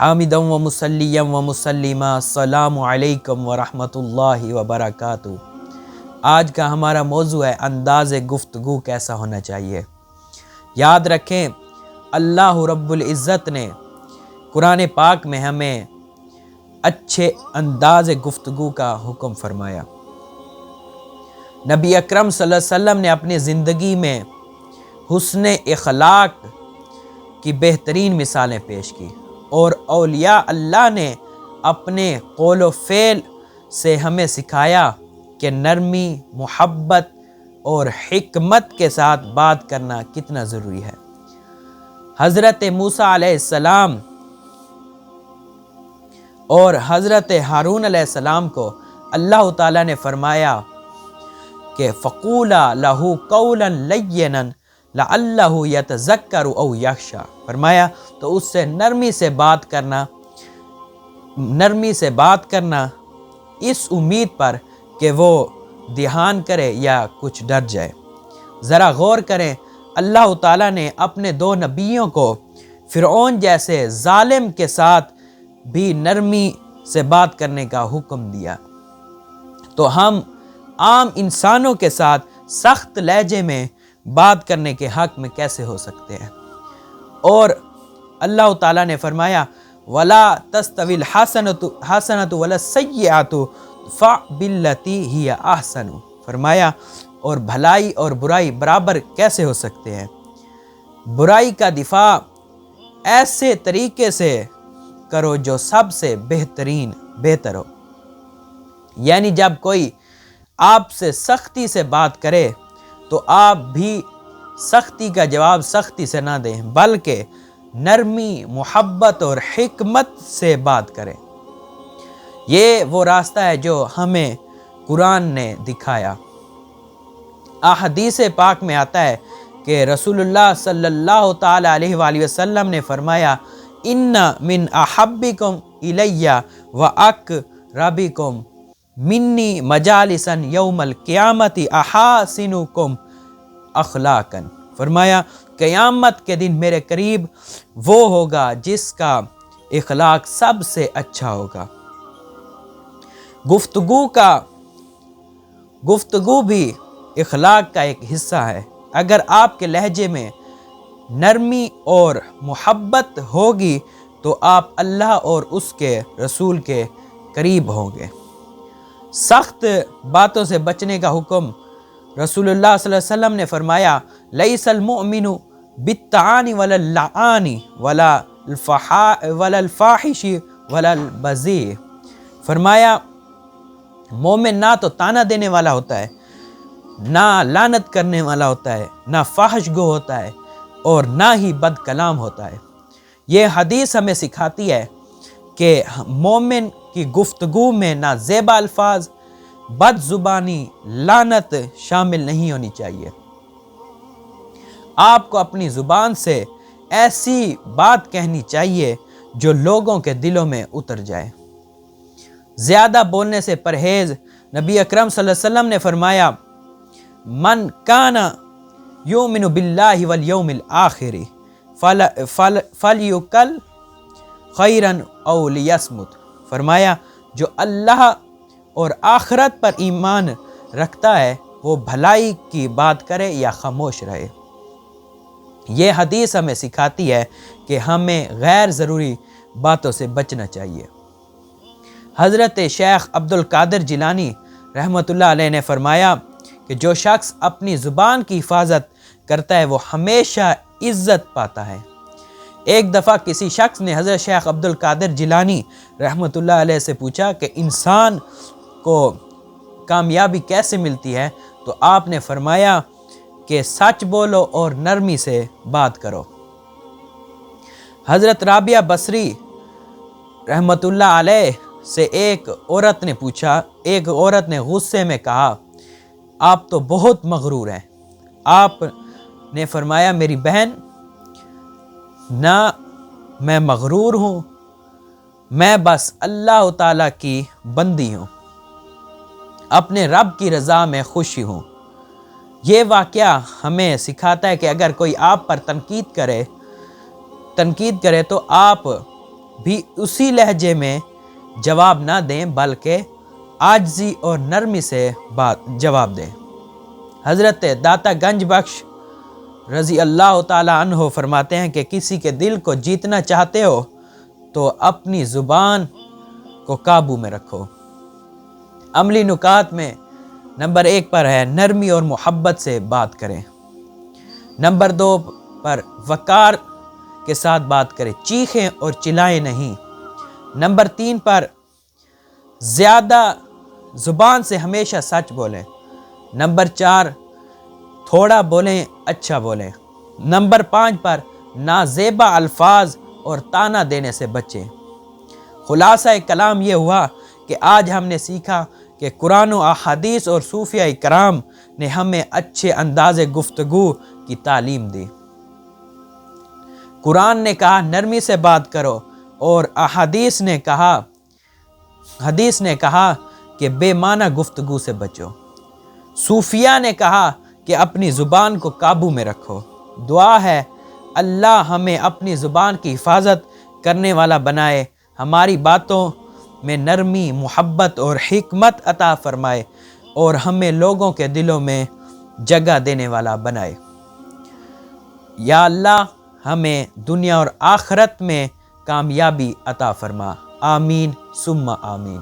حامدم و مسلیم و مسلمہ السلام علیکم ورحمۃ اللہ وبرکاتہ۔ آج کا ہمارا موضوع ہے انداز گفتگو کیسا ہونا چاہیے۔ یاد رکھیں اللہ رب العزت نے قرآن پاک میں ہمیں اچھے انداز گفتگو کا حکم فرمایا۔ نبی اکرم صلی اللہ علیہ وسلم نے اپنی زندگی میں حسن اخلاق کی بہترین مثالیں پیش کی، اور اولیاء اللہ نے اپنے قول و فعل سے ہمیں سکھایا کہ نرمی، محبت اور حکمت کے ساتھ بات کرنا کتنا ضروری ہے۔ حضرت موسیٰ علیہ السلام اور حضرت ہارون علیہ السلام کو اللہ تعالیٰ نے فرمایا کہ فَقُولَا لَهُ قَوْلًا لَيِّنًا لَعَلَّهُ يَتَذَكَّرُ أَوْ يَخْشَىٰ، فرمایا تو اس سے نرمی سے بات کرنا اس امید پر کہ وہ دھیان کرے یا کچھ ڈر جائے۔ ذرا غور کریں، اللہ تعالیٰ نے اپنے دو نبیوں کو فرعون جیسے ظالم کے ساتھ بھی نرمی سے بات کرنے کا حکم دیا، تو ہم عام انسانوں کے ساتھ سخت لہجے میں بات کرنے کے حق میں کیسے ہو سکتے ہیں؟ اور اللہ تعالیٰ نے فرمایا وَلَا تَسْتَوِي الْحَسَنَةُ وَلَا السَّيِّئَةُ فَاصْبِرْ بِالَّتِي هِيَ أَحْسَنُ، فرمایا اور بھلائی اور برائی برابر کیسے ہو سکتے ہیں؟ برائی کا دفاع ایسے طریقے سے کرو جو سب سے بہتر ہو، یعنی جب کوئی آپ سے سختی سے بات کرے تو آپ بھی سختی کا جواب سختی سے نہ دیں، بلکہ نرمی، محبت اور حکمت سے بات کریں۔ یہ وہ راستہ ہے جو ہمیں قرآن نے دکھایا۔ احادیث پاک میں آتا ہے کہ رسول اللہ صلی اللہ تعالی علیہ وآلہ وسلم نے فرمایا ان من احبکم الی و اقربکم منی مجالسا یوم القیامت احاسنکم اخلاقا، فرمایا قیامت کے دن میرے قریب وہ ہوگا جس کا اخلاق سب سے اچھا ہوگا۔ گفتگو بھی اخلاق کا ایک حصہ ہے۔ اگر آپ کے لہجے میں نرمی اور محبت ہوگی تو آپ اللہ اور اس کے رسول کے قریب ہوں گے۔ سخت باتوں سے بچنے کا حکم رسول اللہ صلی اللہ علیہ وسلم نے فرمایا لیس المؤمن بالطعان ولا اللعان ولا الفاحش ولا البذیء، فرمایا مومن نہ تو تانا دینے والا ہوتا ہے، نہ لعنت کرنے والا ہوتا ہے، نہ فاحش گو ہوتا ہے، اور نہ ہی بد کلام ہوتا ہے۔ یہ حدیث ہمیں سکھاتی ہے کہ مومن کی گفتگو میں نہ زیبا الفاظ، بد زبانی، لعنت شامل نہیں ہونی چاہیے۔ آپ کو اپنی زبان سے ایسی بات کہنی چاہیے جو لوگوں کے دلوں میں اتر جائے۔ زیادہ بولنے سے پرہیز، نبی اکرم صلی اللہ علیہ وسلم نے فرمایا من کان یؤمن باللہ والیوم الآخر فلیقل خیرا او لیصمت، فرمایا جو اللہ اور آخرت پر ایمان رکھتا ہے وہ بھلائی کی بات کرے یا خاموش رہے۔ یہ حدیث ہمیں سکھاتی ہے کہ ہمیں غیر ضروری باتوں سے بچنا چاہیے۔ حضرت شیخ عبد القادر جیلانی رحمۃ اللہ علیہ نے فرمایا کہ جو شخص اپنی زبان کی حفاظت کرتا ہے وہ ہمیشہ عزت پاتا ہے۔ ایک دفعہ کسی شخص نے حضرت شیخ عبد القادر جیلانی رحمۃ اللہ علیہ سے پوچھا کہ انسان کو کامیابی کیسے ملتی ہے، تو آپ نے فرمایا کہ سچ بولو اور نرمی سے بات کرو۔ حضرت رابعہ بصری رحمۃ اللہ علیہ سے ایک عورت نے غصے میں کہا آپ تو بہت مغرور ہیں۔ آپ نے فرمایا میری بہن، نہ میں مغرور ہوں، میں بس اللہ تعالیٰ کی بندی ہوں، اپنے رب کی رضا میں خوشی ہوں۔ یہ واقعہ ہمیں سکھاتا ہے کہ اگر کوئی آپ پر تنقید کرے تو آپ بھی اسی لہجے میں جواب نہ دیں بلکہ عاجزی اور نرمی سے جواب دیں۔ حضرت داتا گنج بخش رضی اللہ تعالی عنہ فرماتے ہیں کہ کسی کے دل کو جیتنا چاہتے ہو تو اپنی زبان کو قابو میں رکھو۔ عملی نکات میں نمبر 1 پر ہے نرمی اور محبت سے بات کریں۔ نمبر 2 پر وقار کے ساتھ بات کریں، چیخیں اور چلائیں نہیں۔ نمبر 3 پر زیادہ زبان سے ہمیشہ سچ بولیں۔ نمبر 4 تھوڑا بولیں، اچھا بولیں۔ نمبر 5 پر نازیبا الفاظ اور طعنہ دینے سے بچیں۔ خلاصہ کلام یہ ہوا کہ آج ہم نے سیکھا کہ قرآن و احادیث اور صوفیہ کرام نے ہمیں اچھے انداز گفتگو کی تعلیم دی۔ قرآن نے کہا نرمی سے بات کرو اور حدیث نے کہا کہ بے معنی گفتگو سے بچو۔ صوفیہ نے کہا کہ اپنی زبان کو قابو میں رکھو۔ دعا ہے اللہ ہمیں اپنی زبان کی حفاظت کرنے والا بنائے، ہماری باتوں میں نرمی، محبت اور حکمت عطا فرمائے اور ہمیں لوگوں کے دلوں میں جگہ دینے والا بنائے۔ یا اللہ ہمیں دنیا اور آخرت میں کامیابی عطا فرما، آمین ثم آمین۔